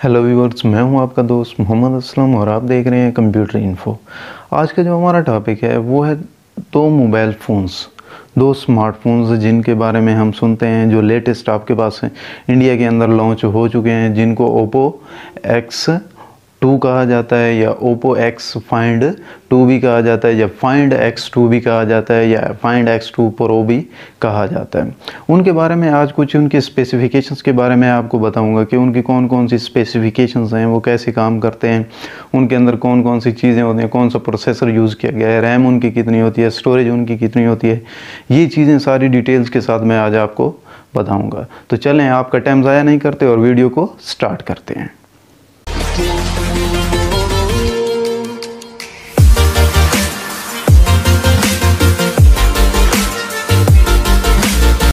Hello viewers, मैं हूं आपका दोस्त मोहम्मद असलम और आप देख रहे हैं कंप्यूटर इन्फो। आज का जो हमारा टॉपिक है वो है दो मोबाइल फ़ोन्स, दो स्मार्टफोन्स जिनके बारे में हम सुनते हैं, जो लेटेस्ट आपके पास हैं, इंडिया के अंदर लॉन्च हो चुके हैं, जिनको ओप्पो X2 कहा जाता है या ओप्पो X Find 2 भी कहा जाता है या Find X2 भी कहा जाता है या Find X2 Pro भी कहा जाता है। उनके बारे में आज कुछ उनके स्पेसिफिकेशंस के बारे में आपको बताऊंगा कि उनकी कौन कौन सी स्पेसिफिकेशंस हैं, वो कैसे काम करते हैं, उनके अंदर कौन कौन सी चीज़ें होती हैं, कौन सा प्रोसेसर यूज़ किया गया है, रैम उनकी कितनी होती है, स्टोरेज उनकी कितनी होती है। ये चीज़ें सारी डिटेल्स के साथ मैं आज आपको बताऊँगा। तो चलें, आपका टाइम ज़ाया नहीं करते और वीडियो को स्टार्ट करते हैं।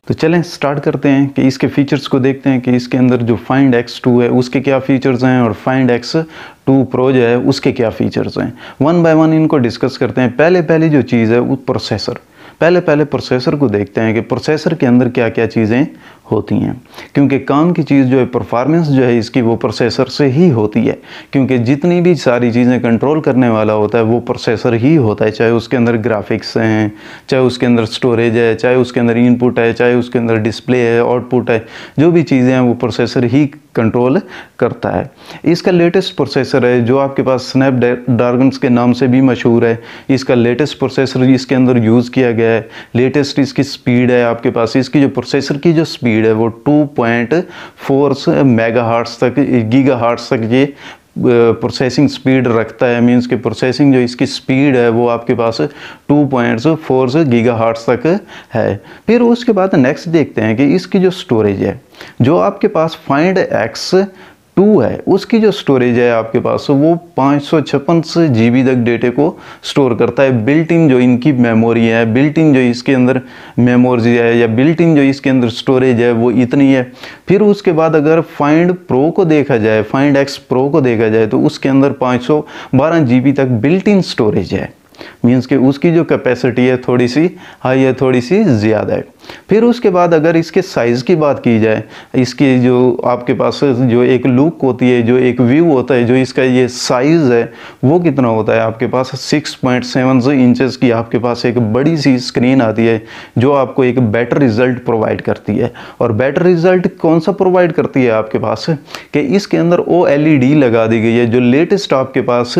तो चलें स्टार्ट करते हैं कि इसके फीचर्स को देखते हैं कि इसके अंदर जो Find X2 है उसके क्या फीचर्स हैं और Find X2 Pro जो है उसके क्या फीचर्स हैं। वन बाय वन इनको डिस्कस करते हैं। पहले जो चीज़ है वो प्रोसेसर। पहले प्रोसेसर को देखते हैं कि प्रोसेसर के अंदर क्या क्या चीज़ें होती हैं, क्योंकि काम की चीज़ जो है, परफॉर्मेंस जो है इसकी, वो प्रोसेसर से ही होती है। क्योंकि जितनी भी सारी चीज़ें कंट्रोल करने वाला होता है वो प्रोसेसर ही होता है, चाहे उसके अंदर ग्राफिक्स हैं, चाहे उसके अंदर स्टोरेज है, चाहे उसके अंदर इनपुट है, चाहे उसके अंदर डिस्प्ले है, आउटपुट है, जो भी चीज़ें हैं वो प्रोसेसर ही कंट्रोल करता है। इसका लेटेस्ट प्रोसेसर है जो आपके पास स्नैपड्रैगन के नाम से भी मशहूर है। इसका लेटेस्ट प्रोसेसर इसके अंदर यूज़ किया गया है। लेटेस्ट इसकी स्पीड है आपके पास, इसकी जो प्रोसेसर की जो स्पीड है वो 2.4 मेगाहर्ट्ज़ तक, गीगाहर्ट्ज़ तक ये प्रोसेसिंग स्पीड रखता है। मींस कि प्रोसेसिंग जो इसकी स्पीड है वो आपके पास 2.4 गीगाहर्ट्ज़ तक है। फिर उसके बाद नेक्स्ट देखते हैं कि इसकी जो स्टोरेज है, जो आपके पास Find X2 है उसकी जो स्टोरेज है आपके पास वो 556 GB तक डेटे को स्टोर करता है। बिल्ट इन जो इनकी मेमोरी है, बिल्ट इन जो इसके अंदर मेमोरी है या बिल्ट इन जो इसके अंदर स्टोरेज है वो इतनी है। फिर उसके बाद अगर Find Pro को देखा जाए, Find X Pro को देखा जाए तो उसके अंदर 512 GB तक बिल्ट इन स्टोरेज है। मीन्स कि उसकी जो कैपेसिटी है थोड़ी सी हाई है, थोड़ी सी ज़्यादा है। फिर उसके बाद अगर इसके साइज़ की बात की जाए, इसकी जो आपके पास जो एक लुक होती है, जो एक व्यू होता है, जो इसका ये साइज़ है वो कितना होता है आपके पास 6.7 इंचेस की आपके पास एक बड़ी सी स्क्रीन आती है जो आपको एक बेटर रिज़ल्ट प्रोवाइड करती है। और बेटर रिज़ल्ट कौन सा प्रोवाइड करती है आपके पास कि इसके अंदर OLED लगा दी गई है। जो लेटेस्ट आपके पास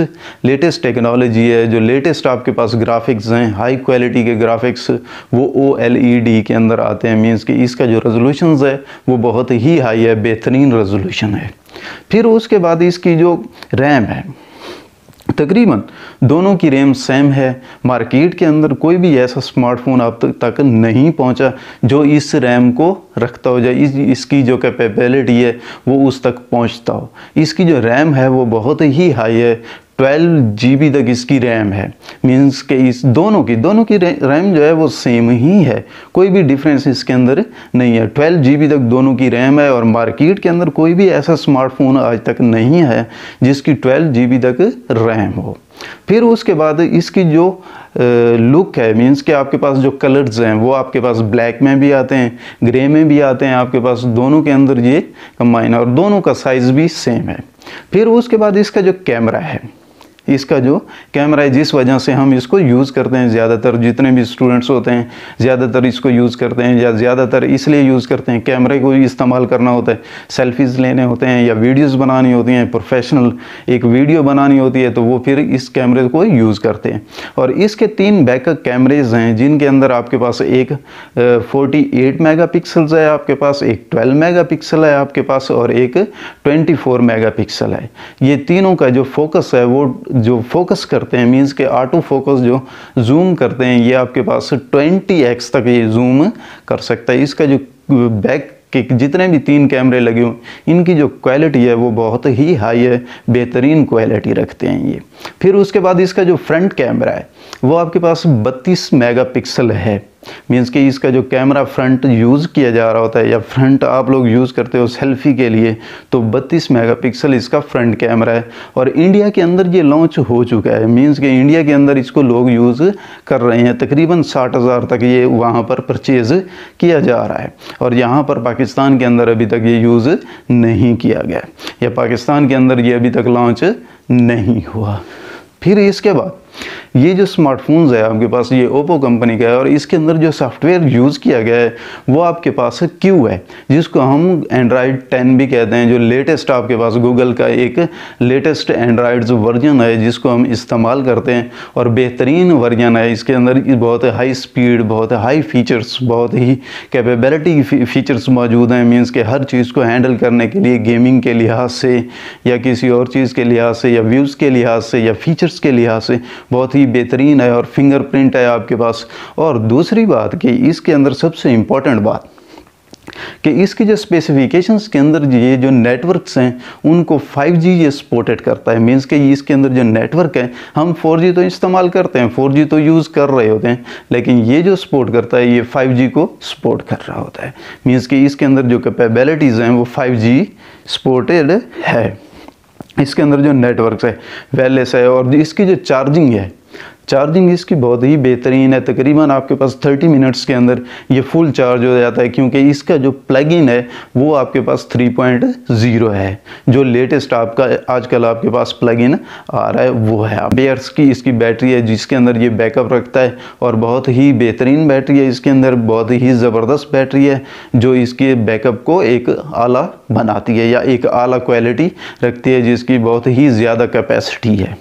लेटेस्ट टेक्नोलॉजी है, जो लेटेस्ट आपके पास ग्राफिक्स हैं, हाई क्वालिटी के ग्राफिक्स, वो OLED के अंदर आते हैं। मीन्स कि इसका जो रेजोल्यूशन है वो बहुत ही हाई है, बेहतरीन रेजोल्यूशन है। फिर उसके बाद इसकी जो रैम है, तकरीबन दोनों की रैम सेम है। मार्केट के अंदर कोई भी ऐसा स्मार्टफोन अब तक नहीं पहुंचा जो इस रैम को रखता हो, जाए इसकी जो कैपेबिलिटी है वो उस तक पहुंचता हो। इसकी जो रैम है वो बहुत ही हाई है, 12 GB तक इसकी रैम है। मीन्स कि इस दोनों की रैम जो है वो सेम ही है, कोई भी डिफरेंस इसके अंदर नहीं है। 12 GB तक दोनों की रैम है और मार्केट के अंदर कोई भी ऐसा स्मार्टफोन आज तक नहीं है जिसकी 12 GB तक रैम हो। फिर उसके बाद इसकी जो लुक है, मीन्स कि आपके पास जो कलर्स हैं वो आपके पास ब्लैक में भी आते हैं, ग्रे में भी आते हैं, आपके पास दोनों के अंदर ये कंबाइन है और दोनों का साइज़ भी सेम है। फिर उसके बाद इसका जो कैमरा है, इसका जो कैमरा है, जिस वजह से हम इसको यूज़ करते हैं, ज़्यादातर जितने भी स्टूडेंट्स होते हैं ज़्यादातर इसको यूज़ करते हैं, या ज़्यादातर इसलिए यूज़ करते हैं, कैमरे को इस्तेमाल करना होता है, सेल्फीज़ लेने होते हैं या वीडियोज़ बनानी होती हैं, प्रोफेशनल एक वीडियो बनानी होती है तो वो फिर इस कैमरे को यूज़ करते हैं। और इसके 3 बैकअप कैमरेज़ हैं जिनके अंदर आपके पास एक 48 मेगापिक्सल्स है, आपके पास एक 12 मेगापिक्सल है आपके पास और एक 24 मेगापिक्सल है। ये तीनों का जो फोकस है वो जो फोकस करते हैं, मींस के ऑटो फोकस जो जूम करते हैं, ये आपके पास 20x तक ये जूम कर सकता है। इसका जो बैक के जितने भी 3 कैमरे लगे हुए इनकी जो क्वालिटी है वो बहुत ही हाई है, बेहतरीन क्वालिटी रखते हैं ये। फिर उसके बाद इसका जो फ्रंट कैमरा है वो आपके पास 32 मेगापिक्सल है। मीन्स कि इसका जो कैमरा फ्रंट यूज़ किया जा रहा होता है या फ्रंट आप लोग यूज़ करते हो सेल्फी के लिए, तो 32 मेगापिक्सल इसका फ्रंट कैमरा है। और इंडिया के अंदर ये लॉन्च हो चुका है, मीन्स कि इंडिया के अंदर इसको लोग यूज़ कर रहे हैं। तकरीबन 60,000 तक ये वहाँ पर परचेज़ किया जा रहा है। और यहाँ पर पाकिस्तान के अंदर अभी तक ये यूज़ नहीं किया गया, या पाकिस्तान के अंदर ये अभी तक लॉन्च नहीं हुआ। फिर इसके बाद ये जो स्मार्टफोन्स है आपके पास, ये ओप्पो कंपनी का है, और इसके अंदर जो सॉफ्टवेयर यूज़ किया गया है वो आपके पास क्यू है, जिसको हम एंड्रॉयड 10 भी कहते हैं। जो लेटेस्ट आपके पास गूगल का एक लेटेस्ट एंड्रॉयड जो वर्जन है जिसको हम इस्तेमाल करते हैं, और बेहतरीन वर्जन है। इसके अंदर बहुत हाई स्पीड, बहुत हाई फीचर्स, बहुत ही कैपेबिलिटी फीचर्स मौजूद हैं। मीन्स के हर चीज़ को हैंडल करने के लिए, गेमिंग के लिहाज से या किसी और चीज़ के लिहाज से या व्यूज़ के लिहाज से या फीचर्स के लिहाज से बहुत ही बेहतरीन है, और फिंगरप्रिंट है आपके पास। और दूसरी बात कि इसके अंदर सबसे इम्पॉर्टेंट बात कि इसके जो स्पेसिफिकेशंस के अंदर ये जो नेटवर्क्स हैं उनको 5G ये सपोर्टेड करता है। मीन्स कि इसके अंदर जो नेटवर्क है, हम 4G तो इस्तेमाल करते हैं, 4G तो यूज़ कर रहे होते हैं, लेकिन ये जो सपोर्ट करता है ये 5G को सपोर्ट कर रहा होता है। मीन्स कि इसके अंदर जो कैपेबिलिटीज़ हैं वो 5G सपोर्टेड है। इसके अंदर जो नेटवर्क है वायरलेस है, और इसकी जो चार्जिंग है, चार्जिंग इसकी बहुत ही बेहतरीन है। तकरीबन आपके पास 30 मिनट्स के अंदर ये फुल चार्ज हो जाता है, क्योंकि इसका जो प्लग इन है वो आपके पास 3.0 है। जो लेटेस्ट आपका आजकल आपके पास प्लग इन आ रहा है वो है एम्पेयर्स की इसकी बैटरी है, जिसके अंदर ये बैकअप रखता है, और बहुत ही बेहतरीन बैटरी है। इसके अंदर बहुत ही ज़बरदस्त बैटरी है जो इसके बैकअप को एक आला बनाती है, या एक आला क्वालिटी रखती है, जिसकी बहुत ही ज़्यादा कैपेसिटी है।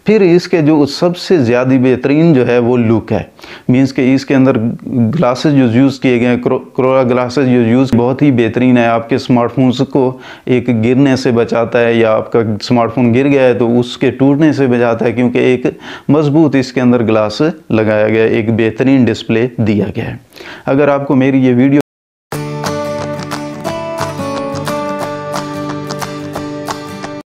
फिर इसके जो सबसे ज़्यादा बेहतरीन जो है वो लुक है। मीन्स कि इसके अंदर ग्लासेस जो यूज़ किए गए हैं, कोरोना ग्लासेस जो यूज़ बहुत ही बेहतरीन है। आपके स्मार्टफोन्स को एक गिरने से बचाता है, या आपका स्मार्टफोन गिर गया है तो उसके टूटने से बचाता है, क्योंकि एक मजबूत इसके अंदर ग्लास लगाया गया है, एक बेहतरीन डिस्प्ले दिया गया है। अगर आपको मेरी ये वीडियो